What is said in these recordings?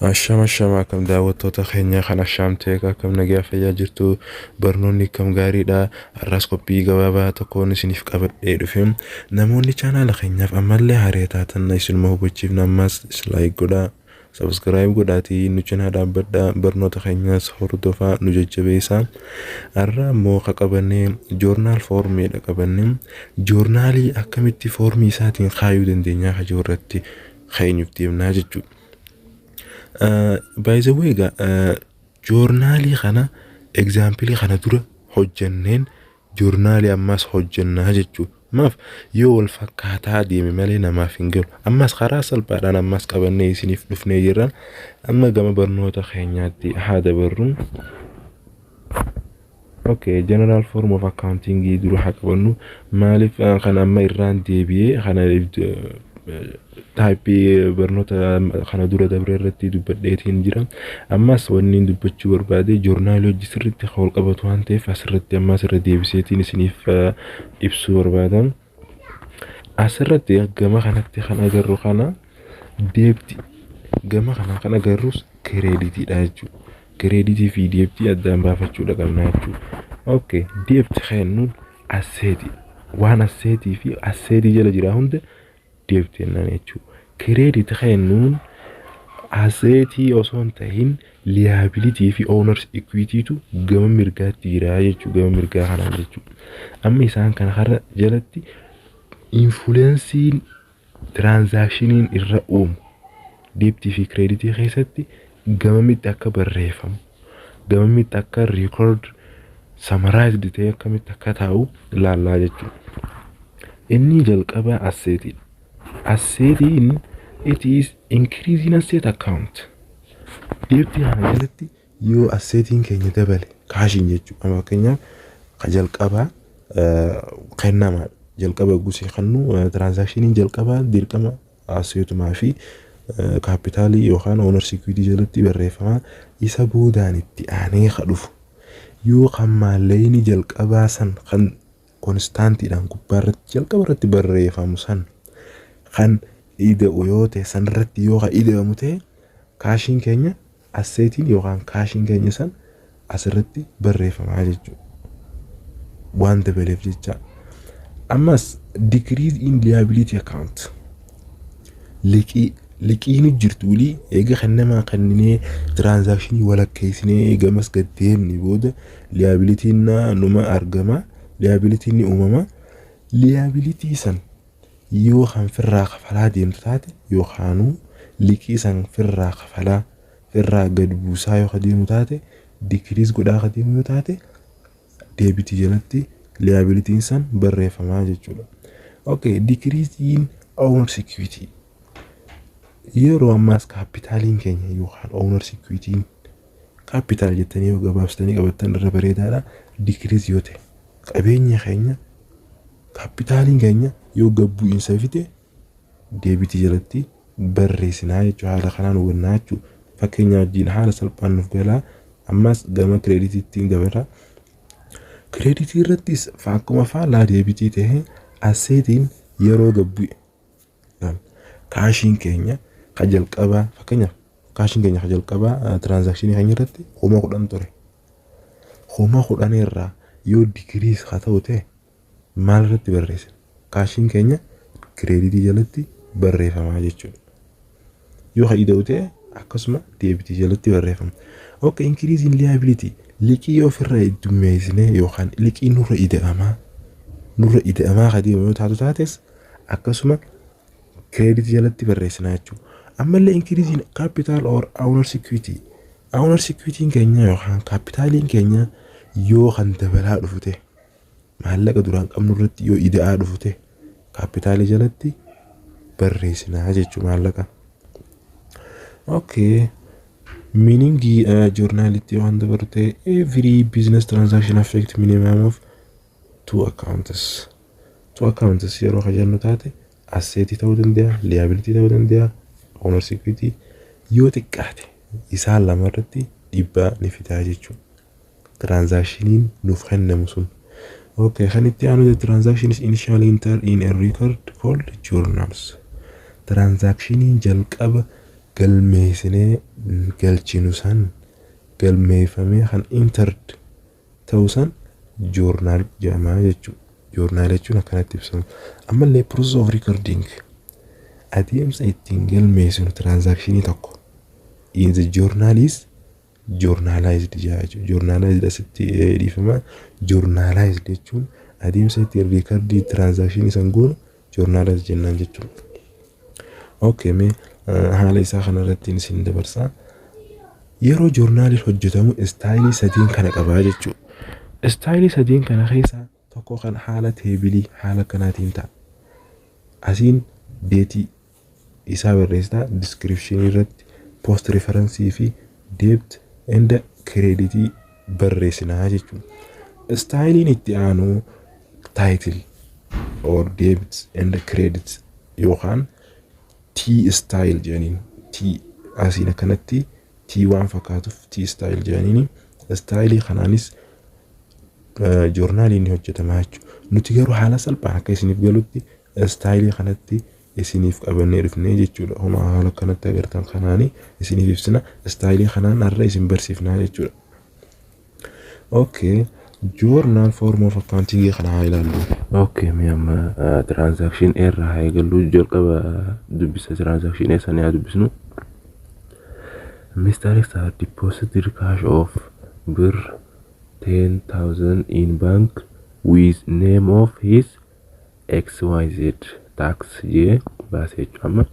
Ashama kam daawwattoota keenya kan ashaamtee akkam nagaa fayyaa jirtu barnoonni kam gaariidha har'as qophii gabaabaa tokkoon isiniif qabadhee dhufe namoonni chaanaala keenyaaf ammallee haree taatan isinuma hubachiif nammas like godhaa subscribe godhaatii nu cinaa dhaabbadhaa barnoota keenyas hordofaa nu jajjabeessaa har'a immoo qabannee joornaal foormiidha qabannee joornaalii akkamitti foormii isaatiin kaayuu dandeenyaa hajoorratti keenyuuf deemnaa jechuudha. By the way, joornaalii kana example kana dura hojjanneen joornaalii ammas hojjannaa jechuudha. Maaf yoo wal fakkaataa deeme malee namaaf hin galu. Ammas karaa salphaadhaan ammas qabannee isiniif dhufnee jirran amma gama barnoota keenyaatti haa dabarru. Okay, general form of accounting dura haa qabannu maaliif kana amma irraan deebi'ee kana type barnoota kana dura dabre irratti dubbadheetiin jira ammas wanni dubbachuu barbaade joornaalii hojii sirriitti wal qabatu waan ta'eef asirratti ammas irra deebiseetiin isiniif ibsuu barbaadan asirratti gama kanatti kan agarru kana deebti gama kana kan agarrus kireeditiidha jechuudha kireeditii fi deebtii addaan baafachuudha qabna jechuudha. Okay, deebti kennuun asseeti waan asseetii fi asseetii jala jira hunda deebteenaan jechuudha. Credit kennuun asseetii osoo hin ta'in liability fi owners equity tu gama mirgaatti jira jechuudha gama mirgaa kanaan jechuudha. Amma isaan kana har'a jalatti influensiin transactioniin irra uumu deebtii fi creditii keessatti gama mitti akka barreeffamu gama mitti akka record summarized ta'e akkamitti akka taa'u ilaallaa jechuudha. Inni jalqaba asseetii asseetiin it is increasing asset account. Deebtii kana jalatti yoo asseetiin keenya dabale kaashiin jechuudha. Amma fakkeenyaaf ka jalqabaa kennama jalqaba gusii kannu transactioniin jalqabaa dirqama asseetumaa fi kaapitaalii yookaan owners equity jalatti barreeffama isa boodaan itti aanee ka dhufu yoo kan maalleeyni jalqabaa san kan konstaantiidhaan gubbaarratti jalqaba irratti barreeffamu san kan ida'u yoo ta'e san irratti yoo ida'amu ta'e kaashiin keenya asseetiin yookaan kaashiin keenya san asirratti barreeffamaa jechuudha. Waan dabaleef jecha ammas decrease in liability account liqiin jirtuuli eega kennamaa kenninee transactionii walakkeessinee gamas gaddeemni booda liabilitiin numa argama liabilitiin ni uumama liabilitii san yoo kan firraa kafalaa deemtu taate yookaanuu liqii san firraa kafalaa firraa gad buusaa yoo deemu taate decrease godhaa deemu yoo taate deebitii jalatti liabilitiin san barreeffamaa jechuudha. Okay, decrease in owners equity yeroo ammaas kaapitaaliin keenya yookaan owners equity kaapitaal jettanii yoo gabaabsitanii qabattan irra bareedaadha decrease yoo ta'e qabeenya keenya kaapitaaliin keenya yoo gabbuu insa fite deebitii jalatti barreessinaa jechuudha. Haala kanaan hubannaa jechuudha. Fakkeenyaaf wajjin haala salphaan nuuf galaa ammas gama kireeditiitiin dabarra. Kireeditii irrattis akkuma faallaa deebitii ta'e asseetiin yeroo gabbu'e kaashiin keenya ka jalqabaa fakkeenyaaf kaashiin keenya ka jalqabaa transactionii keenya irratti 10,000 ture. 10,000 irraa yoo decrease haa ta'u ta'e maal irratti barreessina? Kaashiin keenya kireeditii jalatti barreeffamaa jechuudha. Yoo ida'u ta'e akkasuma deebitii jalatti barreeffama. Okay, increase in liability liqii yoo ofirraa heddummeessine yookaan liqii nurra ida'amaa ka deemu yoo taatu taates akkasuma kireeditii jalatti barreessinaa jechuudha. Ammallee increase in capital or owners equity owners equity keenya yookaan kaapitaaliin keenya yoo kan dabalaa dhufu ta'e maallaqa duraan qabnu irratti yoo ida'aa dhufu ta'e kaapitaalii jalatti barreessinaa jechuudha maallaqa. Okay, meaning joornaalitti waan dabaru ta'e every business transaction affect minimum of two accounts yeroo kajannu taate asseetii ta'uu danda'a liability ta'uu danda'a owners equity yoo xiqqaate isaan lama irratti dhiibbaa ni fidaa jechuudha. Transactioniin nuuf kennamu sun. Okay, can it the transactions initially enter in a record called journals. Transaction jalqaba galmeessinee galchinu san galmeeffamee kan entered ta'u san joornaal jedhama jechuudha. Joornaal jechuun akkanatti ibsamu. Ammallee process of recording adeemsa ittiin galmeessinu transakshinii tokko in the journal is journalized jechuudha. Journalized asitti dhiifama. Journalized jechuun adeemsa ittiin recordii transakshinii san goonu journalized jennaan jechuudha. Okay, mee haala isaa kanarratti isin dabarsaa. Yeroo joornaaliin hojjetamu istaayilii sadiin kana qabaa jechuudha. Istaayilii sadiin kana keessaa tokko kan haala teebilii haala kanaatiin ta'a. Asiin deetii isaa barreessitaa description irratti post referencii fi debt and creditii barreessinaa jechuudha. Istaayiliin itti aanu title or debts and credits yookaan T style jedhaniin. T asiin akkanatti T waan fakkaatuuf T style jedhaniin. Istaayilii kanaanis joornaaliin hojjetamaa jechuudha. Nuti garuu haala salphaan akka isiniif galutti istaayilii kanatti isiniif qabannee dhufnee jechuudha. Homa haala kanatti agartan kanaanii isiniif ibsina. Istaayilii kanaan har'a isin barsiifnaa jechuudha. Okay, journal form of accounting kana haa ilaallu. Okay, mee amma transaction irraa haa eegallu. Jalqaba dubbisa transaction sanii haa dubbisnu. Mr. X had deposited cash of bir 10,000 in bank with name of his XYZ tax je baasee amma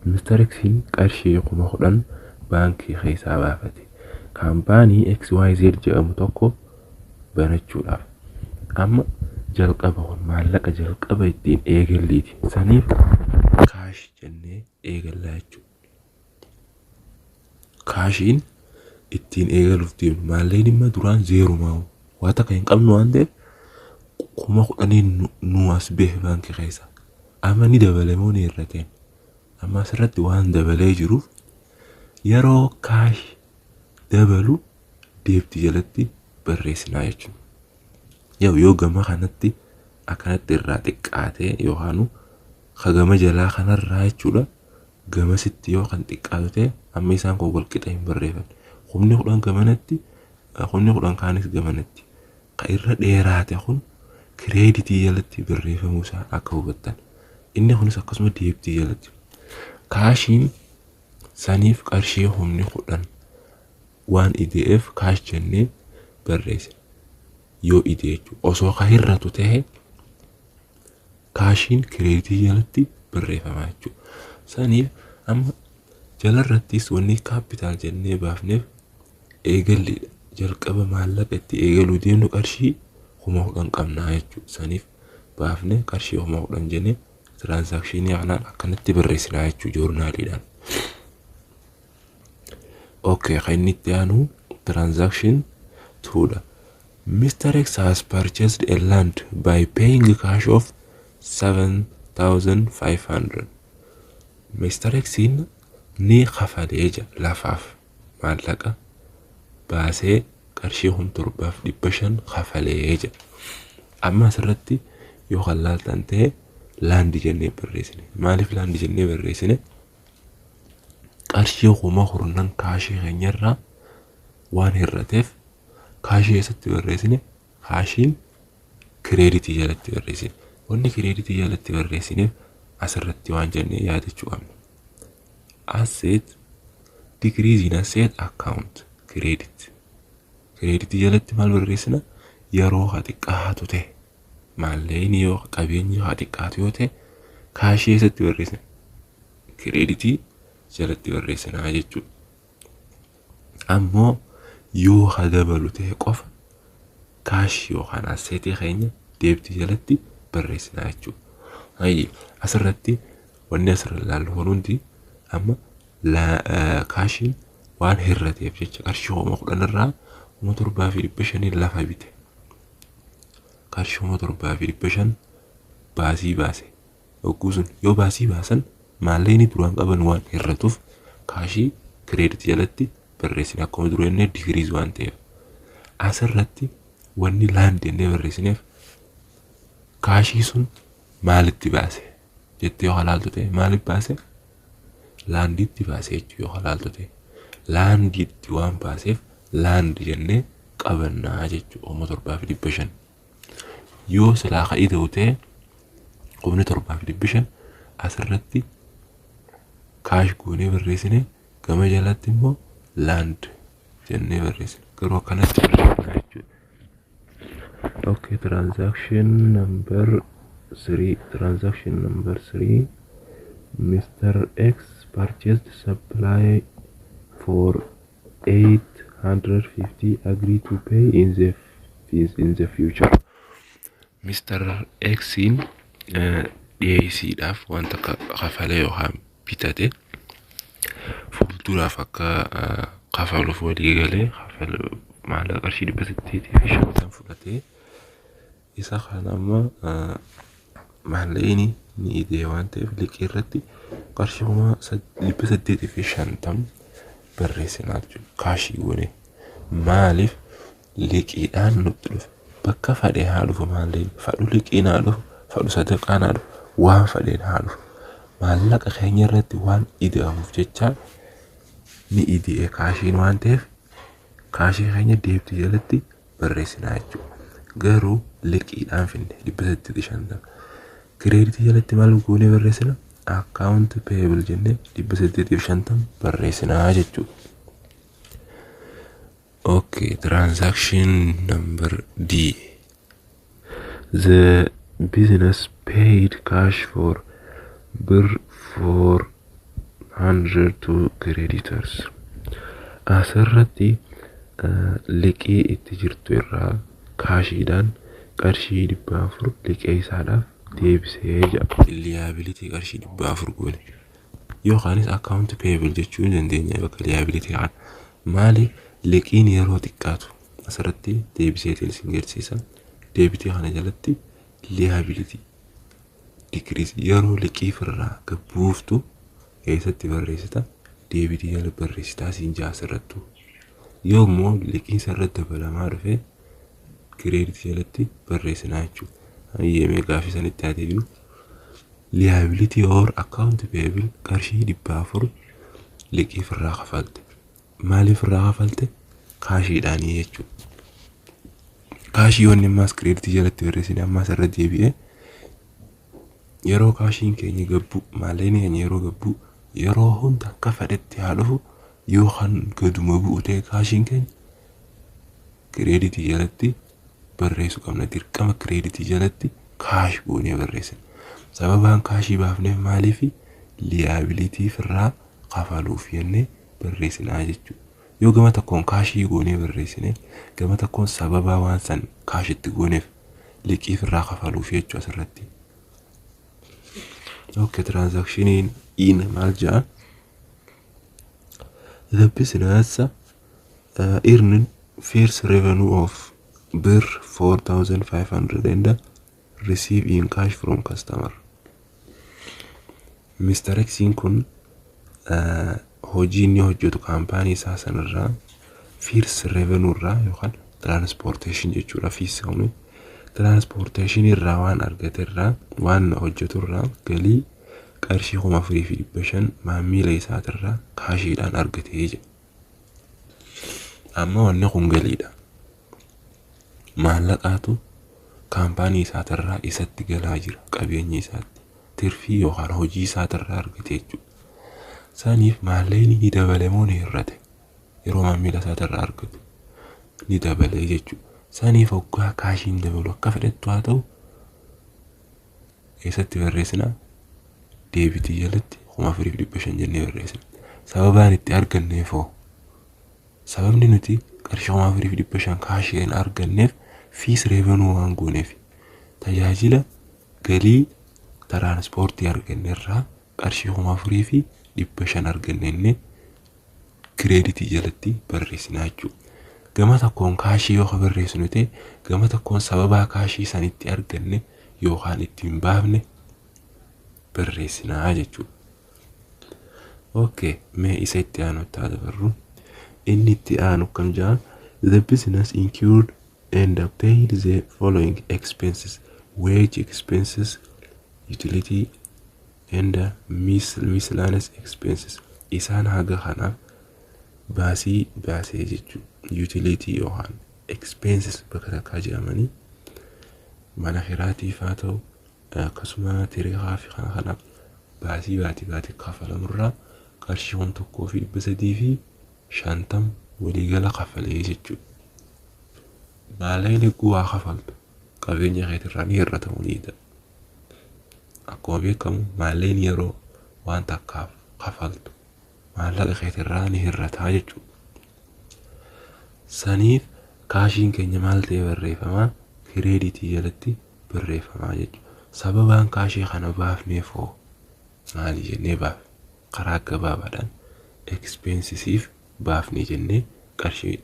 Mr. Xin qarshii 10,000 baankii keessaa baafate. Kaampaanii XYZ jedhamu tokko banachuudhaaf. Amma jalqaba maallaqa jalqaba ittiin eegalliiti. Saniif kaash jennee eegallaa jechuudha. Kaashiin ittiin eegaluuf deemnu maalleen dhimma duraan zeerumaa waa takka hin qabnu waan ta'eef 10,000 nu as bahe baankii keessaa. Amma ni dabale moo ni hir'ateen? Amma asirratti waan dabalee jiruuf yeroo kaash dabalu deebtii jalatti barreessinaa jechuudha. Yoo gama kanatti akkanatti irraa xiqqaatee yookaan gama jalaa kanarraa jechuudha. Gama sitti yoo kan xiqqaatu ta'e amma isaan kun wal qixa hin barreeffan. Humni 10 gamanatti, humni 10 kaanis gamanatti. Kan irra dheeraate kun kireeditii jalatti barreeffamuu isaa akka hubattan. Inni kunis akkasuma deebtii jalatti. Kaashiin saniif qarshii humni 10 waan IDF kaash jennee barreesse. Yoo idee jechuudha. Osoo ka hir'atu ta'e kaashiin kireeditii jalatti barreeffamaa jechuudha. Saniif amma jalarrattis wanni kaapitaal jennee baafneef eegalliidha. Jalqaba maallaqa itti eegaluu deemnu qarshii 10,000 qabnaa jechuudha. Saniif baafne qarshii 10,000 jennee transakshinii kanaan akkanatti barreessinaa jechuudha joornaaliidhaan. Okay, kan inni itti aanu transaction 2dha. Mr. X has purchased a land by paying cash of 7,500. Mr. Xin ni kafalee lafaaf maallaqa baasee qarshii 7,500 kafalee jira. Amma asirratti yoo halaaltan ta'e laandi jennee barreessine. Maaliif laandi jennee barreessine? Qarshii 10,000 kaashii keenyarraa waan hir'ateef kaashii keessatti barreessine. Kaashiin kireeditii jalatti barreessine. Wanni kireeditii jalatti barreessineef asirratti waan jennee yaadachuu qabna. Asset decrease in asset account credit. Kireeditii jalatti maal barreessina? Yeroo xiqqaatu ta'e maalleen yoo qabeenyi xiqqaatu yoo ta'e kaashii keessatti barreessina. Kireeditii jalatti barreessinaa jechuudha. Ammoo yoo dabalu ta'e qofa kaashii yookaan asseetii keenya deebtii jalatti barreessinaa jechuudha. Asirratti wanni asirra ilaallu hundi amma kaashiin waan hir'ateef jecha qarshii 10,000 irraa 7,500 lafa bite. Qarshii 7,500 baasii baase. Ogguusun yoo baasii baasan maalleen duraan qaban waan hir'atuuf kaashii kireeditii jalatti barreessine akkuma durenne digriis waan ta'eef. Asirratti wanni laandi jennee barreessineef kaashii sun maalitti baase jettee yoo halaaltu ta'e maaliif baase? laandiitti baasee jechuu yoo halaaltote laandiitti waan baaseef laandi jennee qabannaa jechuu 7,500 yoo silaa ka'ii ta'utee 7,500 asirratti kaash goonee barreessine gama jalatti immoo laand jennee barreessine garuu akkanatti barreessina jechuudha. Okay, transaction number 3 Mr. X purchased supply for 850 agree to pay in the fees in the future. Mr. X in dhiyeessiidhaaf wanta kafalee yookaan bitate fuulduraaf akka kafaluuf walii galee maallaqa qarshii 850 fudhatee isa kana amma maallaqni ni idee waan ta'eef liqii irratti qarshii 850 barreessinaa jechuudha. Kaashii goone maaliif liqiidhaan nutti dhufe bakka fadhee haa dhufu maallaqni fadhu liqiin haa dhufu fadhu sadaqaan haa dhufu waan fadheen haa dhufu maallaqa keenya irratti waan ida'amuuf jecha ni idee kaashiin waan ta'eef kaashii keenya deebtii jalatti barreessinaa jechuudha. Garuu liqiidhaan finne 850 kireeditii jalatti maal goonee barreessina account payable jennee 850 barreessinaa jechuudha. Okay, transaction number D. The business paid cash for bir 400 to creditors. Asirratti liqii itti jirtu irraa kaashiidhaan qarshii 400 liqii isaadhaaf deebisee jira. Liability qarshii 400 goone yookaanis account payable jechuun dandeenya bakka liability kan maali liqiin yeroo xiqqaatu asirratti deebisee isin agarsiisa. Deebitii kana jalatti liability decrease yeroo liqii firraa gabbuuftu keessatti barreessita deebitii jala barreessitaa siin jaasirrattu yoommoo liqiin sarratti dabalamaa dhufe kireeditii jalatti barreessinaa jechuudha. Hayyee gaafii sanitti haa deebinu liability or account payable qarshii 400 liqii firraa kafalte maaliif irraa kafalte kaashiidhaanii jechuudha. Kaashii wanni ammaas kireeditii jalatti barreessine ammaas irra deebi'ee yeroo kaashiin keenya gabbu maallaqni keenya yeroo gabbu yeroo hunda akka fedhetti haa dhufu yookaan gaduma bu'u ta'e kaashiin keenya kireeditii jalatti barreessuu qabna. Dirqama kireeditii jalatti kaash goonee barreessina. Sababaan kaashii baafneef maaliif liabilitii firraa kafaluuf jennee barreessinaa jechuudha. Yoo gama tokkoon kaashii goonee barreessine gama tokkoon sababaa waan san kaashitti gooneef liqii firraa kafaluuf jechuu asirratti. Okay, transaction in maal jaa the business earned first revenue of bir 4,500 and receive in cash from customer. Mr. X kun hojii inni hojjetu kaampaanii isaa sanarraa first revenue irraa yookaan transportation jechuudha. Fiisaawni transportation irraa waan argate irraa waan hojjetu irraa galii qarshii 4,500 maamila isaatirraa kaashiidhaan argatee jira. Amma wanni kun galiidha. Maallaqaatu kaampaanii isaatirraa isatti galaa jira qabeenyi isaatti tirfii yookaan hojii isaatirraa argatee jechuudha. Saniif maallaqni ni dabale moo ni hir'ate yeroo maamila isaatirraa argatu ni dabale jechuudha. Saniif hoggaa kaashiin dabalu akka fedhettu haa ta'u eessatti barreessinaa deebitii jalatti 4,500 jennee barreessina. Sababaan itti arganneefoo sababni nuti qarshii 4,500 kaashiin arganneef fiis revenuu waan gooneef tajaajila galii tiraansportii arganneerraa qarshii 4,500 argannee kireeditii jalatti barreessinaa jechuudha. Gama tokkoon kaashii yoo barreessinu ta'e gama tokkoon sababaa kaashii sanitti arganne yookaan ittiin baafne barreessinaa jechuudha. Okay, mee isa itti aanu taadabarru inni itti aanu kam jaa the business incurred and paid the following expenses: wage expenses, utility and miscellaneous expenses isaan haga kanaaf baasee jechuudha. Utility yookaan expenses bakka takkaa jedhamanii mana hiraatiif haa ta'u akkasuma tiriikaa fi kanaaf baasii baatii kafalamurraa qarshii 1,350 waliigala kafalee jechuudha. Maallaqa guwaa kafaltu qabeenya keetirraa ni hir'atamu ni ta'a. Akkuma beekamu maallaqni yeroo waan takkaaf kafaltu maallaqa keetirraa ni hir'ataa jechuudha. Saniif kaashiin keenya maal ta'e barreeffamaa kireeditii jalatti barreeffamaa jechuudha. Sababaan kaashii kana baafneefoo maali jennee baaf karaa gabaabaadhaan expensesiif baafne jennee qarshii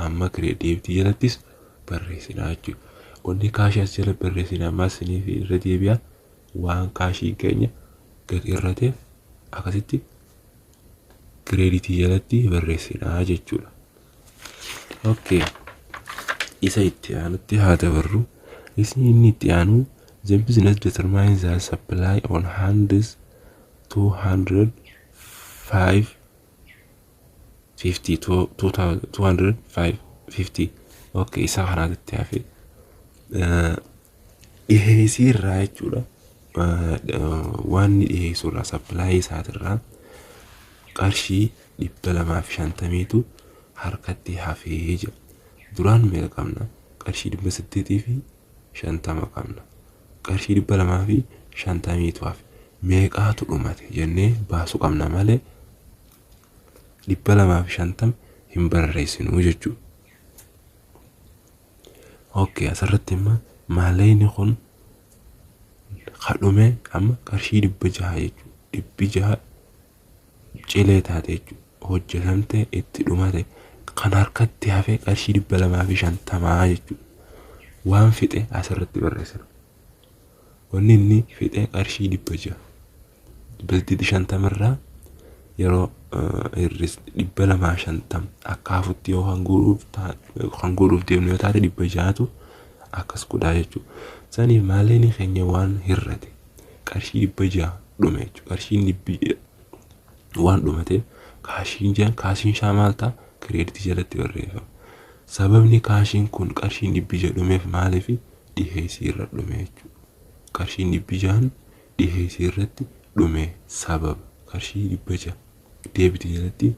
amma kireeditii jalattis barreessinaa jechuudha. Wanni kaashii as jala barreessinaa maasiniif irra deebi'aa waan kaashii keenya gad irrateef akkasitti kireeditii jalatti barreessinaa jechuudha. Okay. Isa itti aanutti haa dabarru. Inni itti aanu the business determines the supply on hands 250. Okay, isa kanaatti hafe dhiheessii irraa jechuudha. Waan dhiheessu irraa supply isaatirraa qarshii 250tu harkatti hafee jira. Duraan meeqa qabna? Qarshii 850 qabna. Qarshii 250tu hafe. Meeqaatu dhumate jennee baasuu qabna malee 250 hin barreessinu jechuudha. Okay, asirratti immoo maallaqni kun kadhume amma qarshii 600 jechuudha. 600 cilee taate jechuudha. Hojjetamte itti dhumate kan harkatti hafe qarshii 250 jechuudha. Waan fixe asirratti barreessina. Wanni inni fixe qarshii 600. Biltii 50 irraa yeroo irris 250 akka hafutti yoo hanguudhuuf deemnu yoo taate 600tu akkas godhaa jechuudha. Saniif maallaqni keenya waan hir'ate qarshii 600 dhume jechuudha. Qarshiin waan dhumateef kaashiin shaa maal ta'a? Kireeditii jalatti barreeffama. Sababni kaashiin kun qarshiin 600 dhumeef maaliif dhiheessii irra dhume jechuudha. Qarshiin 600 dhiheessii irratti dhume sababa qarshii 600 deebitii jalatti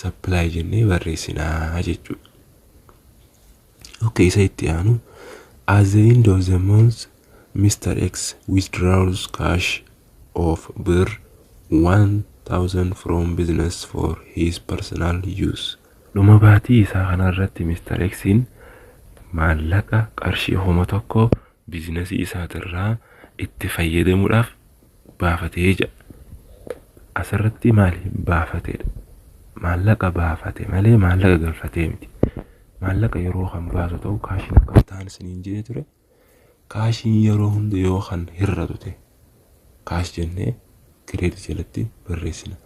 supply jennee barreessinaa jechuudha. Okay, isa itti aanu at the end of the month Mr. X withdraws cash of birr 1,000 from business for his personal use. Dhuma baatii isaa kanarratti Mr. X'in maallaqa qarshii 1,000 biizinasii isaatirraa itti fayyadamuudhaaf baafatee jira. Asirratti maali baafateedha? Maallaqa baafate malee maallaqa galfatee miti. Maallaqa yeroo kan baasu ta'u kaashiin akka ta'an isiniin jedhee ture. Kaashiin yeroo hunda yoo kan hir'atu ta'e kaash jennee kireeditii jalatti barreessina.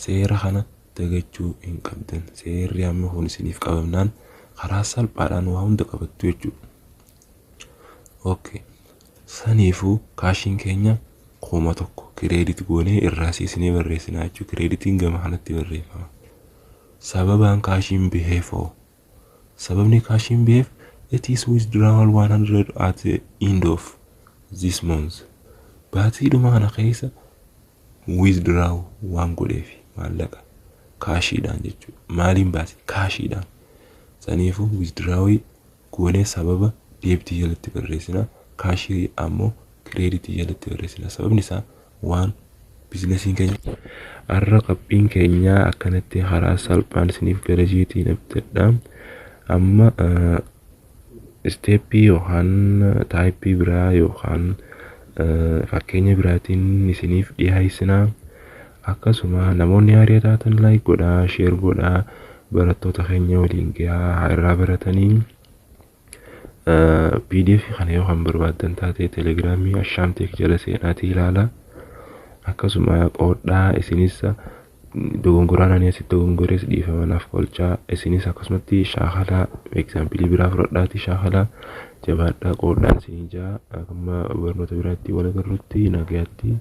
Seera kana dagachuu hin qabdan. Seerri amma kun isiniif qabamnaan karaa salphaadhaan waa hunda qabattu jechuudha. Okay. Saniifuu kaashiin keenya 1,000 kireeditii goonee irraa siisinee barreessinaa jechuudha. Kireeditiin gama kanatti barreeffama. Sababaan kaashiin biheefoo. Sababni kaashiin biheef it is withdrawal 100 at the end of this month. Baatii dhuma kana keessa withdraw waan godheefi maallaqa kaashiidhaan jechuudha. Maaliin baasii? Kaashiidhaan. Saniifuu withdrawii goonee sababa deebitii jalatti barreessina. Kaashii ammoo kireeditii jalatti barreessina. Sababni isaa waan biizinasiin keenya har'a qabxiin keenya akkanatti karaa salphaan isiniif garajeetiin abdadha. Amma steepii yookaan taayippii biraa yookaan fakkeenya biraatiin isiniif dhiyeessinaa. Akkasuma namoonni haaraa taatan like godhaa, share godhaa, barattoota keenya waliin gahaa irraa baratanii PDF kana yoo kan barbaadan taate Telegiraamii Ashaamteek jala seenaatii ilaalaa. Akkasuma qoodhaa isinis dogongoraan ani asitti dogongores dhiifamanaaf kolchaa isinis akkasumatti shaakalaa egzaampilii biraa fudhadhaatii shaakalaa jabaadhaa qoodhaan isinii jaa amma barnoota biraatti wal agarrutti nagayaatti.